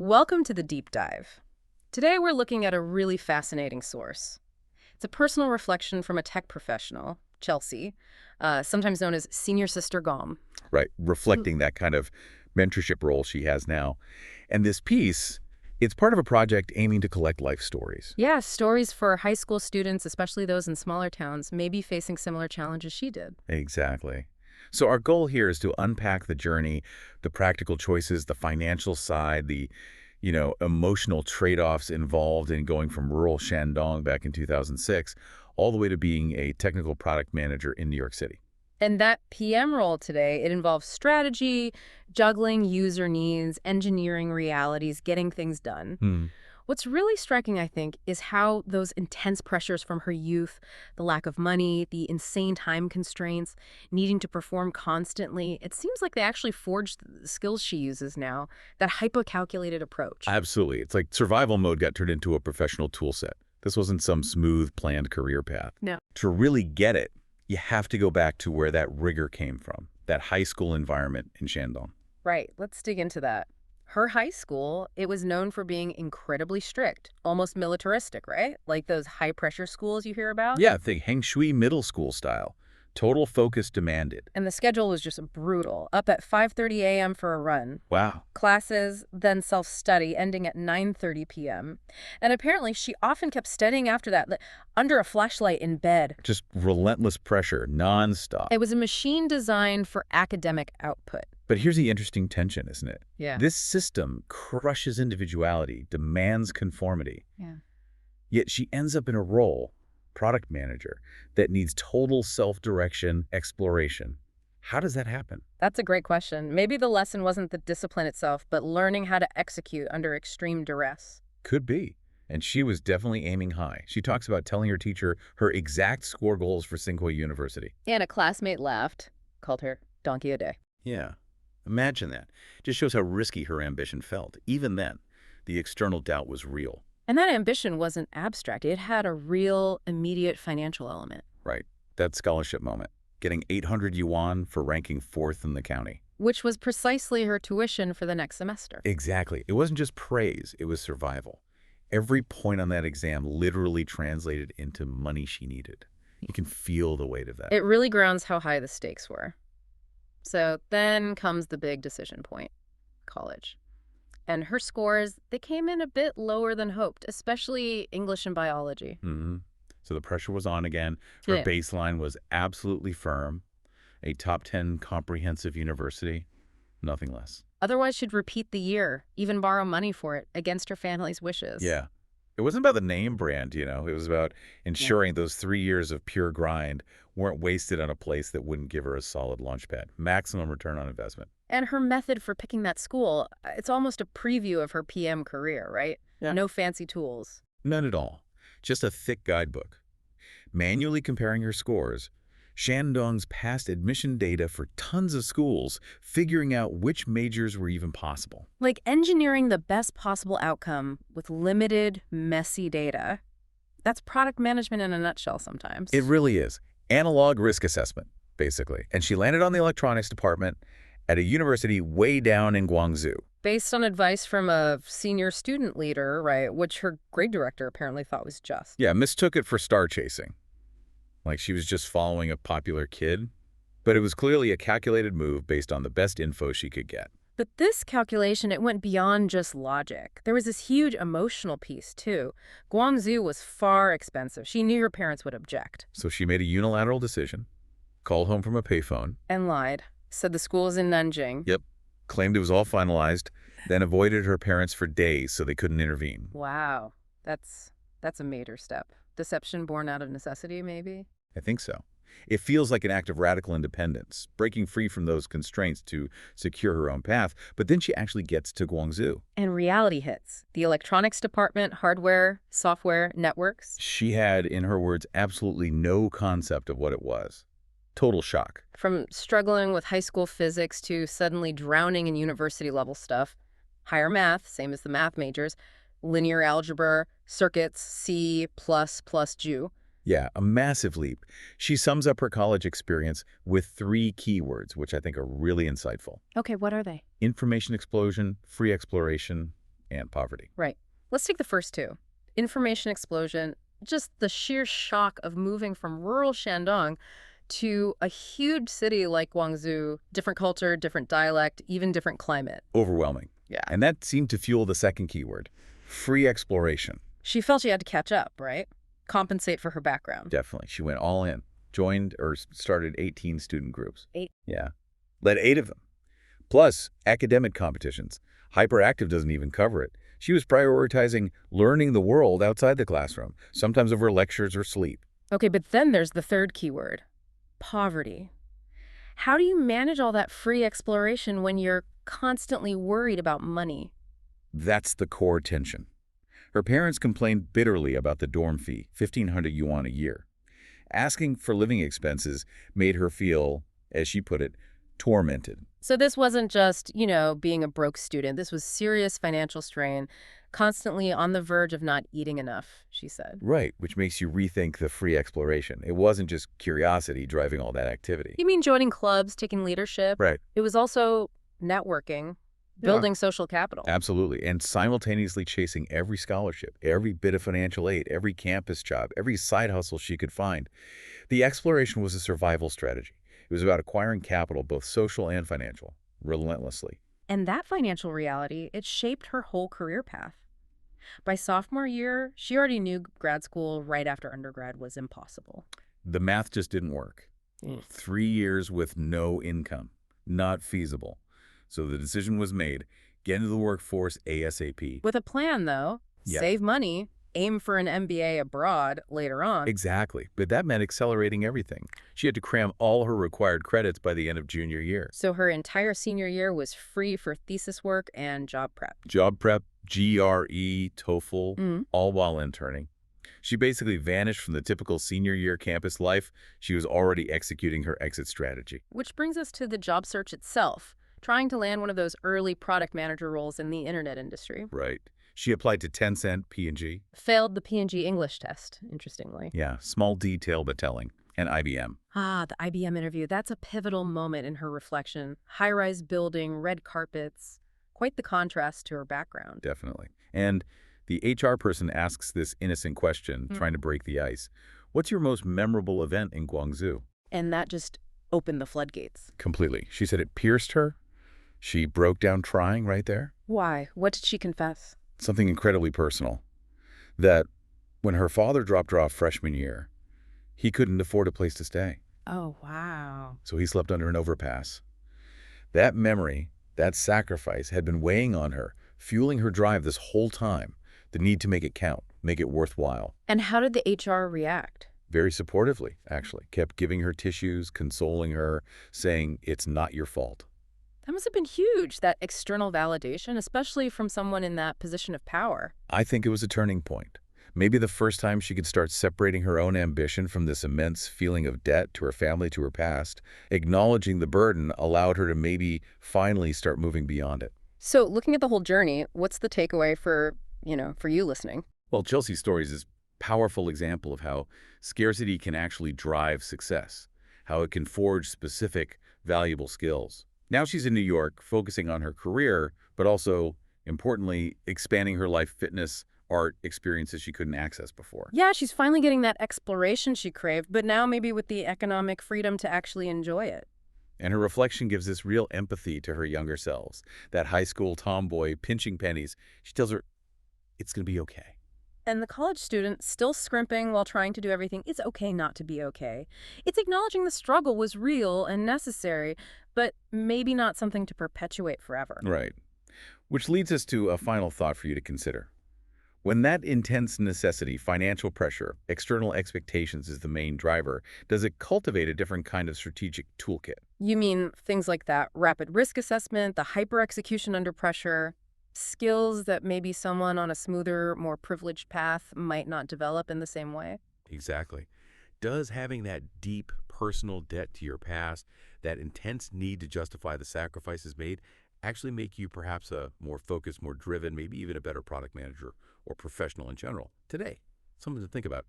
Welcome to the deep dive. Today we're looking at a really fascinating source. It's a personal reflection from a tech professional, Chelsea, sometimes known as Senior Sister Gom. Right, reflecting that kind of mentorship role she has now. And this piece, it's part of a project aiming to collect life stories. Yeah, stories for high school students, especially those in smaller towns, maybe facing similar challenges she did. Exactly. So our goal here is to unpack the journey, the practical choices, the financial side, the emotional trade-offs involved in going from rural Shandong back in 2006 all the way to being a technical product manager in New York City. And that PM role today, it involves strategy, juggling user needs, engineering realities, getting things done. What's really striking, I think, is how those intense pressures from her youth, the lack of money, the insane time constraints, needing to perform constantly, it seems like they actually forged the skills she uses now, that hyper-calculated approach. Absolutely. It's like survival mode got turned into a professional tool set. This wasn't some smooth, planned career path. No. To really get it, you have to go back to where that rigor came from, that high school environment in Shandong. Right. Let's dig into that. Her high school, it was known for being incredibly strict, almost militaristic, right? Like those high-pressure schools you hear about? Yeah, think Heng Shui middle school style. Total focus demanded. And the schedule was just brutal. Up at 5:30 a.m. for a run. Wow. Classes, then self-study, ending at 9:30 p.m. And apparently she often kept studying after that, under a flashlight in bed. Just relentless pressure, nonstop. It was a machine designed for academic output. But here's the interesting tension, isn't it? Yeah. This system crushes individuality, demands conformity. Yeah. Yet she ends up in a role, product manager, that needs total self-direction, exploration. How does that happen? That's a great question. Maybe the lesson wasn't the discipline itself, but learning how to execute under extreme duress. Could be. And she was definitely aiming high. She talks about telling her teacher her exact score goals for Tsinghua University. And a classmate laughed, called her Donkey a Day. Yeah. Imagine that. Just shows how risky her ambition felt. Even then, the external doubt was real. And that ambition wasn't abstract. It had a real, immediate financial element. Right. That scholarship moment. Getting 800 yuan for ranking 4th in the county. Which was precisely her tuition for the next semester. Exactly. It wasn't just praise, it was survival. Every point on that exam literally translated into money she needed. You can feel the weight of that. It really grounds how high the stakes were. So then comes the big decision point, college. And her scores, they came in a bit lower than hoped, especially English and biology. So the pressure was on again. Her Yeah. baseline was absolutely firm. A top 10 comprehensive university, nothing less. Otherwise, she'd repeat the year, even borrow money for it, against her family's wishes. Yeah. It wasn't about the name brand, It was about ensuring those 3 years of pure grind weren't wasted on a place that wouldn't give her a solid launchpad. Maximum return on investment. And her method for picking that school, it's almost a preview of her PM career, right? Yeah. No fancy tools. None at all. Just a thick guidebook. Manually comparing her scores, Shandong's past admission data for tons of schools, figuring out which majors were even possible. Like engineering the best possible outcome with limited, messy data. That's product management in a nutshell sometimes. It really is. Analog risk assessment, basically. And she landed on the electronics department at a university way down in Guangzhou. Based on advice from a senior student leader, right, which her grade director apparently thought was just. Yeah, mistook it for star chasing. Like she was just following a popular kid. But it was clearly a calculated move based on the best info she could get. But this calculation, it went beyond just logic. There was this huge emotional piece, too. Guangzhou was far expensive. She knew her parents would object. So she made a unilateral decision, called home from a payphone. And lied. Said the school is in Nanjing. Yep. Claimed it was all finalized, then avoided her parents for days so they couldn't intervene. Wow. That's a major step. Deception born out of necessity, maybe? I think so. It feels like an act of radical independence, breaking free from those constraints to secure her own path, but then she actually gets to Guangzhou. And reality hits. The electronics department, hardware, software, networks. She had, in her words, absolutely no concept of what it was. Total shock. From struggling with high school physics to suddenly drowning in university-level stuff. Higher math, same as the math majors. Linear algebra, circuits, C++, Jew. Yeah, a massive leap. She sums up her college experience with 3 keywords, which I think are really insightful. Okay, what are they? Information explosion, free exploration, and poverty. Right. Let's take the first two. Information explosion, just the sheer shock of moving from rural Shandong to a huge city like Guangzhou, different culture, different dialect, even different climate. Overwhelming. Yeah. And that seemed to fuel the second keyword, free exploration. She felt she had to catch up, right? Compensate for her background. Definitely. She went all in, joined or started 18 student groups. 8. Yeah. Led 8 of them. Plus, academic competitions. Hyperactive doesn't even cover it. She was prioritizing learning the world outside the classroom, sometimes over lectures or sleep. Okay, but then there's the third keyword, poverty. How do you manage all that free exploration when you're constantly worried about money? That's the core tension. Her parents complained bitterly about the dorm fee, 1,500 yuan a year. Asking for living expenses made her feel, as she put it, tormented. So this wasn't just, being a broke student. This was serious financial strain, constantly on the verge of not eating enough, she said. Right, which makes you rethink the free exploration. It wasn't just curiosity driving all that activity. You mean joining clubs, taking leadership? Right. It was also networking, building social capital. Absolutely, and simultaneously chasing every scholarship, every bit of financial aid, every campus job, every side hustle she could find. The exploration was a survival strategy. It was about acquiring capital, both social and financial, relentlessly. And that financial reality, it shaped her whole career path. By sophomore year, she already knew grad school right after undergrad was impossible. The math just didn't work. 3 years with no income, not feasible. So the decision was made, get into the workforce ASAP. With a plan, though, save money, aim for an MBA abroad later on. Exactly, but that meant accelerating everything. She had to cram all her required credits by the end of junior year. So her entire senior year was free for thesis work and job prep. Job prep, GRE, TOEFL, all while interning. She basically vanished from the typical senior year campus life. She was already executing her exit strategy. Which brings us to the job search itself, trying to land one of those early product manager roles in the internet industry. Right. She applied to Tencent, P&G. Failed the P&G English test, interestingly. Yeah, small detail but telling. And IBM. Ah, the IBM interview. That's a pivotal moment in her reflection. High-rise building, red carpets. Quite the contrast to her background. Definitely. And the HR person asks this innocent question, trying to break the ice. What's your most memorable event in Guangzhou? And that just opened the floodgates. Completely. She said it pierced her. She broke down trying right there. Why? What did she confess? Something incredibly personal. That when her father dropped her off freshman year, he couldn't afford a place to stay. Oh, wow. So he slept under an overpass. That memory, that sacrifice had been weighing on her, fueling her drive this whole time. The need to make it count, make it worthwhile. And how did the HR react? Very supportively, actually. Kept giving her tissues, consoling her, saying, it's not your fault. That must have been huge, that external validation, especially from someone in that position of power. I think it was a turning point. Maybe the first time she could start separating her own ambition from this immense feeling of debt to her family, to her past. Acknowledging the burden allowed her to maybe finally start moving beyond it. So looking at the whole journey, what's the takeaway for you listening? Well, Chelsea's story is a powerful example of how scarcity can actually drive success, how it can forge specific, valuable skills. Now she's in New York, focusing on her career, but also, importantly, expanding her life, fitness, art experiences she couldn't access before. Yeah, she's finally getting that exploration she craved, but now maybe with the economic freedom to actually enjoy it. And her reflection gives this real empathy to her younger selves. That high school tomboy pinching pennies, she tells her, it's going to be okay. And the college student still scrimping while trying to do everything, it's okay not to be okay. It's acknowledging the struggle was real and necessary, but maybe not something to perpetuate forever. Right. Which leads us to a final thought for you to consider. When that intense necessity, financial pressure, external expectations is the main driver, does it cultivate a different kind of strategic toolkit? You mean things like that rapid risk assessment, the hyper-execution under pressure, skills that maybe someone on a smoother, more privileged path might not develop in the same way? Exactly. Does having that deep personal debt to your past, that intense need to justify the sacrifices made, actually make you perhaps a more focused, more driven, maybe even a better product manager or professional in general today? Something to think about.